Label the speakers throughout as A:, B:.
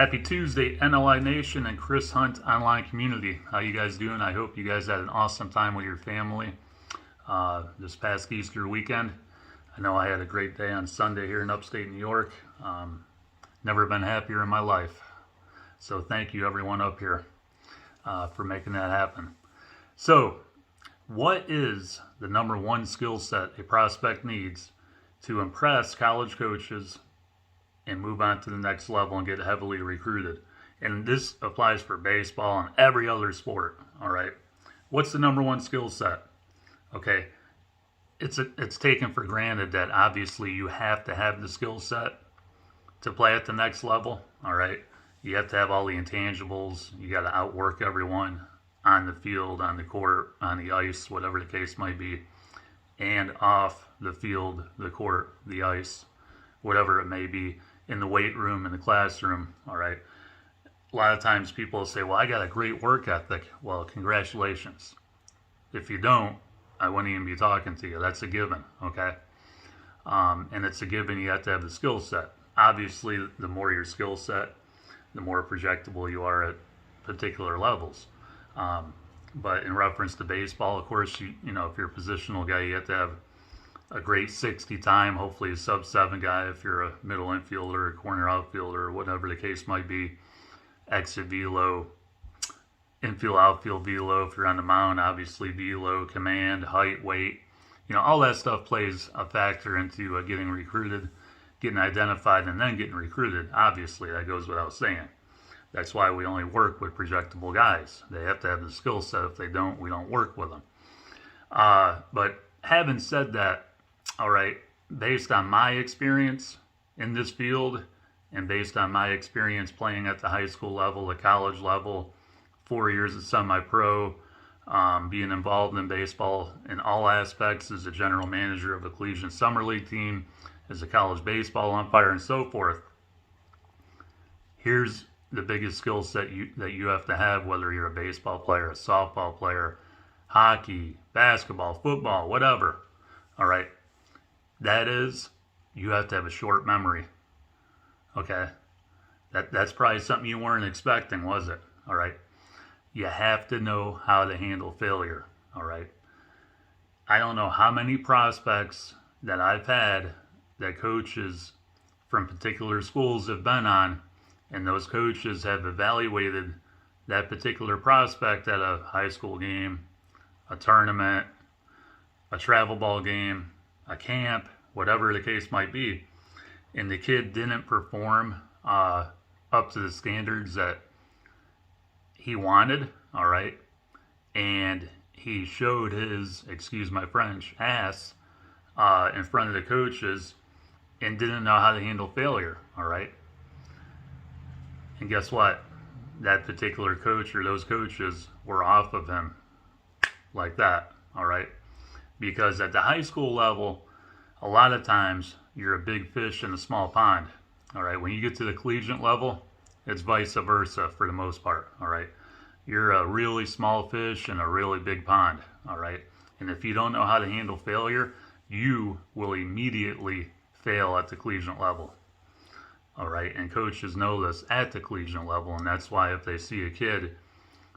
A: Happy Tuesday, NLI Nation and Chris Hunt online community. How you guys doing? I hope you guys had an awesome time with your family this past Easter weekend. I know I had a great day on Sunday here in upstate New York. Never been happier in my life. So thank you everyone up here for making that happen. So what is the number one skill set a prospect needs to impress college coaches and move on to the next level and get heavily recruited? And this applies for baseball and every other sport. All right. What's the number one skill set? Okay. It's taken for granted that obviously you have to have the skill set to play at the next level. All right. You have to have all the intangibles. You got to outwork everyone on the field, on the court, on the ice, whatever the case might be, and off the field, the court, the ice, whatever it may be, in the weight room, in the classroom. All right. A lot of times people say, well, I got a great work ethic. Well, congratulations. If you don't, I wouldn't even be talking to you. That's a given. Okay. And it's a given you have to have the skill set. Obviously, the more your skill set, the more projectable you are at particular levels. But in reference to baseball, of course, you know, if you're a positional guy, you have to have a great 60 time, hopefully a sub 7 guy if you're a middle infielder, a corner outfielder, or whatever the case might be. Exit velo, infield, outfield velo. If you're on the mound, obviously velo, command, height, weight. You know, all that stuff plays a factor into getting recruited, getting identified, and then getting recruited. Obviously, that goes without saying. That's why we only work with projectable guys. They have to have the skill set. If they don't, we don't work with them. But having said that, all right, based on my experience in this field and based on my experience playing at the high school level, the college level, 4 years as semi-pro, being involved in baseball in all aspects as a general manager of a collegiate summer league team, as a college baseball umpire, and so forth, here's the biggest skill set that you have to have, whether you're a baseball player, a softball player, hockey, basketball, football, whatever. All right. That is, you have to have a short memory. Okay. That's probably something you weren't expecting, was it? All right. You have to know how to handle failure. All right. I don't know how many prospects that I've had that coaches from particular schools have been on, and those coaches have evaluated that particular prospect at a high school game, a tournament, a travel ball game, a camp, whatever the case might be, and the kid didn't perform up to the standards that he wanted, all right, and he showed his, excuse my French, ass in front of the coaches and didn't know how to handle failure, all right. And guess what? That particular coach or those coaches were off of him like that, all right? Because at the high school level, a lot of times you're a big fish in a small pond, all right? When you get to the collegiate level, it's vice versa for the most part, all right? You're a really small fish in a really big pond, all right? And if you don't know how to handle failure, you will immediately fail at the collegiate level. All right, and coaches know this at the collegiate level, and that's why if they see a kid,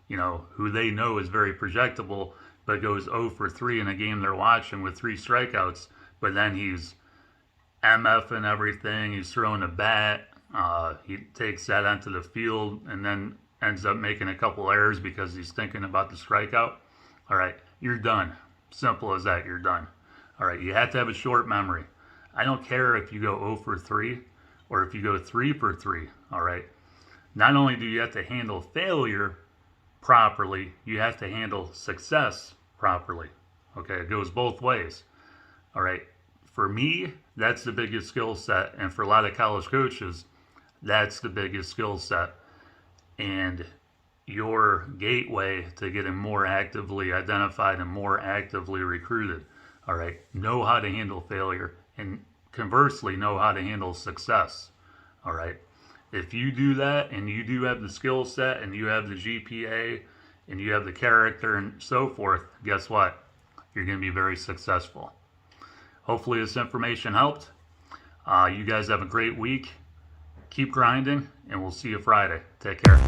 A: you know, who they know is very projectable, but goes 0 for 3 in a game they're watching with 3 strikeouts, but then he's MFing everything, he's throwing a bat, he takes that onto the field, and then ends up making a couple errors because he's thinking about the strikeout. All right, you're done. Simple as that, you're done. All right, you have to have a short memory. I don't care if you go 0 for 3, or if you go 3 for 3, all right? Not only do you have to handle failure properly, you have to handle success properly, okay? It goes both ways, all right? For me, that's the biggest skill set, and for a lot of college coaches, that's the biggest skill set. And your gateway to getting more actively identified and more actively recruited, all right? Know how to handle failure, and conversely, know how to handle success, all right? If you do that and you do have the skill set and you have the GPA and you have the character and so forth, guess what? You're going to be very successful. Hopefully this information helped. You guys have a great week. keep grinding, and we'll see you Friday. Take care.